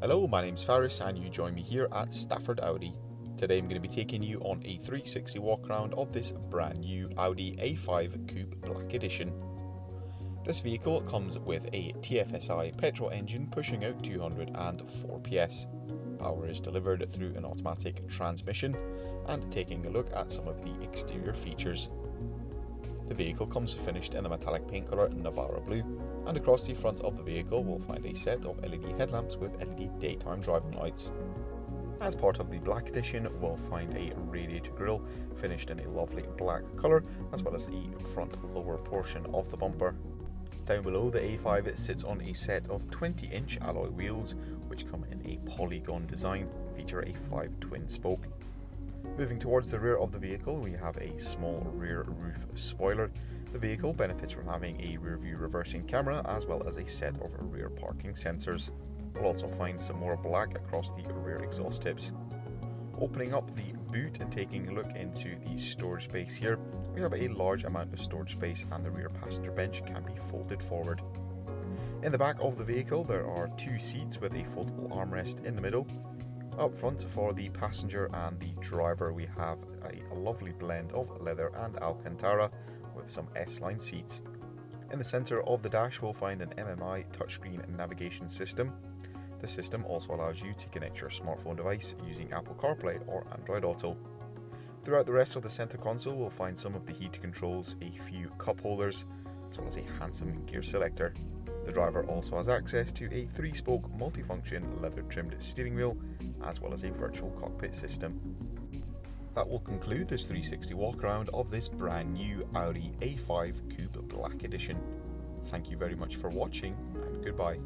Hello, my name's Faris and you join me here at Stafford Audi. Today I'm going to be taking you on a 360 walk around of this brand new Audi A5 Coupe Black Edition. This vehicle comes with a TFSI petrol engine pushing out 204 PS. Power is delivered through an automatic transmission, and taking a look at some of the exterior features. The vehicle comes finished in the metallic paint colour Navara blue, and across the front of the vehicle we'll find a set of LED headlamps with LED daytime driving lights. As part of the Black Edition, we'll find a radiator grille finished in a lovely black colour, as well as the front lower portion of the bumper. Down below, the A5 sits on a set of 20-inch alloy wheels, which come in a polygon design and feature a 5 twin spoke. Moving towards the rear of the vehicle, we have a small rear roof spoiler. The vehicle benefits from having a rear view reversing camera as well as a set of rear parking sensors. We'll also find some more black across the rear exhaust tips. Opening up the boot and taking a look into the storage space here, we have a large amount of storage space and the rear passenger bench can be folded forward. In the back of the vehicle there are two seats with a foldable armrest in the middle. Up front for the passenger and the driver we have a lovely blend of leather and Alcantara with some S-line seats. In the centre of the dash we'll find an MMI touchscreen navigation system. The system also allows you to connect your smartphone device using Apple CarPlay or Android Auto. Throughout the rest of the centre console we'll find some of the heated controls, a few cup holders, as well as a handsome gear selector. The driver also has access to a 3-spoke multifunction leather-trimmed steering wheel, as well as a virtual cockpit system. That will conclude this 360 walk around of this brand new Audi A5 Coupe Black Edition. Thank you very much for watching, and goodbye.